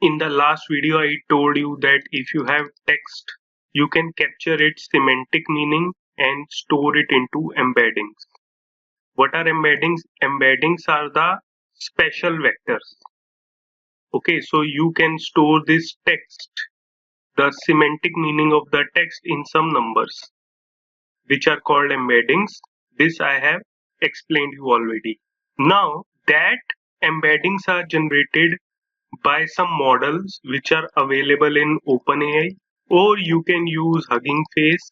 In the last video, I told you that if you have text, you can capture its semantic meaning and store it into embeddings. What are embeddings? Embeddings are the special vectors. Okay, so you can store this text, the semantic meaning of the text in some numbers, which are called embeddings. This I have explained you already. Now that embeddings are generated by some models which are available in OpenAI, or you can use Hugging Face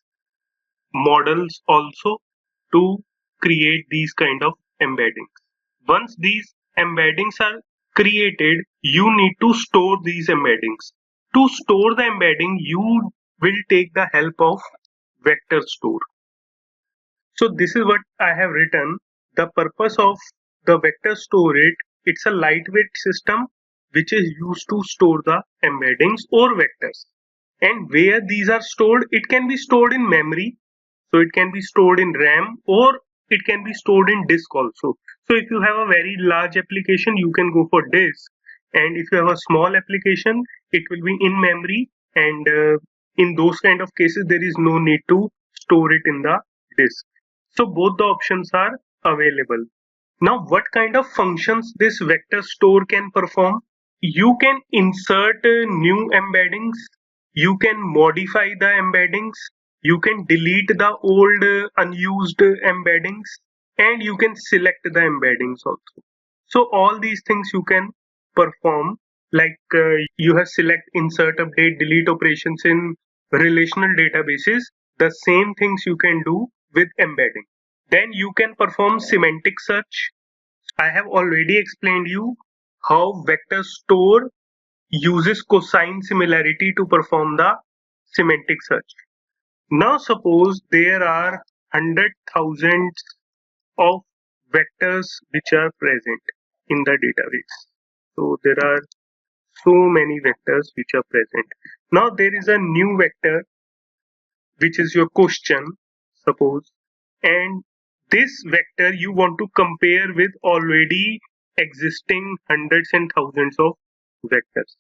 models also to create these kind of embeddings. Once these embeddings are created, you need to store these embeddings. To store the embedding, you will take the help of VectorStore. So this is what I have written. The purpose of the VectorStore it's a lightweight system which is used to store the embeddings or vectors. And where these are stored, it can be stored in memory. So it can be stored in RAM, or it can be stored in disk also. So if you have a very large application, you can go for disk. And if you have a small application, it will be in memory. And in those kind of cases, there is no need to store it in the disk. So both the options are available. Now, what kind of functions this VectorStore can perform? You can insert new embeddings. You can modify the embeddings. You can delete the old unused embeddings, and you can select the embeddings also. So all these things you can perform, like you have select, insert, update, delete operations in relational databases. The same things you can do with embedding. Then you can perform semantic search. I have already explained you how VectorStore uses cosine similarity to perform the semantic search. Now suppose there are 100,000 of vectors which are present in the database. So there are so many vectors which are present. Now there is a new vector which is your question, suppose, and this vector you want to compare with already existing hundreds and thousands of vectors.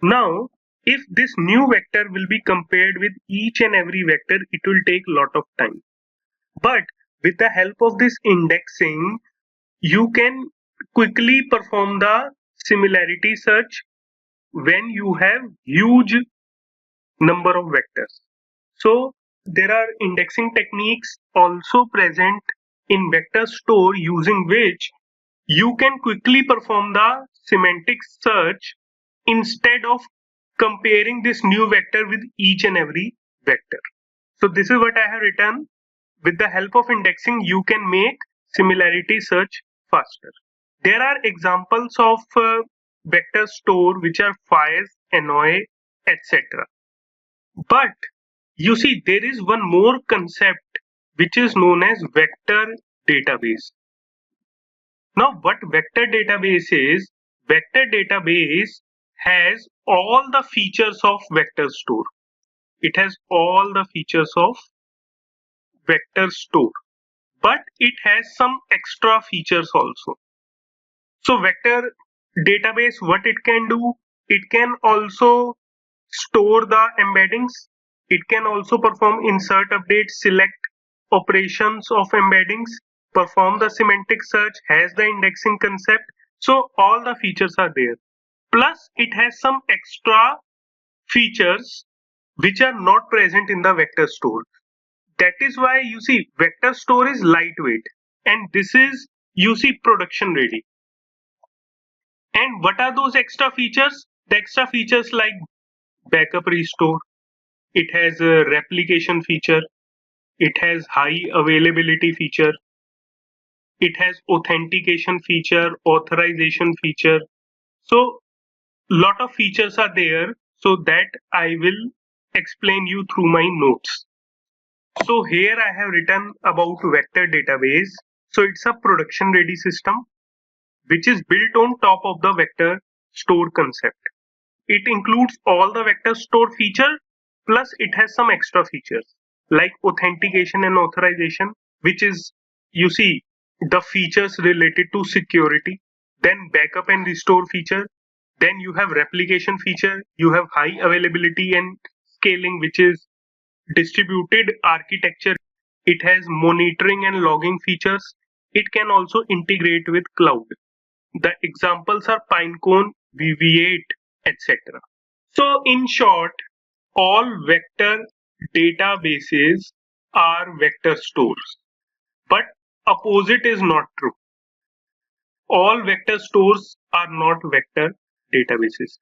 Now if this new vector will be compared with each and every vector, it will take a lot of time. But with the help of this indexing, you can quickly perform the similarity search when you have huge number of vectors. So there are indexing techniques also present in VectorStore using which you can quickly perform the semantic search instead of comparing this new vector with each and every vector. So this is what I have written. With the help of indexing, you can make similarity search faster. There are examples of VectorStore which are FAISS, Annoy, etc. But you see, there is one more concept which is known as vector database. Now what vector database is? Vector database has all the features of VectorStore. It has all the features of VectorStore, but it has some extra features also. So vector database, what it can do? It can also store the embeddings. It can also perform insert, update, select operations of embeddings, perform the semantic search, has the indexing concept. So all the features are there. Plus it has some extra features which are not present in the VectorStore. That is why you see VectorStore is lightweight, and this is, you see, production ready. And what are those extra features? The extra features like backup restore. It has a replication feature. It has high availability feature. It has authentication feature, authorization feature. So lot of features are there, so that I will explain you through my notes. So here I have written about vector database. So it's a production ready system which is built on top of the VectorStore concept. It includes all the VectorStore feature, plus it has some extra features like authentication and authorization, which is, you see, the features related to security. Then backup and restore feature, Then you have replication feature, you have high availability and scaling, which is distributed architecture. It has monitoring and logging features. It can also integrate with cloud. The examples are Pinecone, Weaviate, etc. So in short, all vector databases are vector stores, but opposite is not true. All vector stores are not vector databases.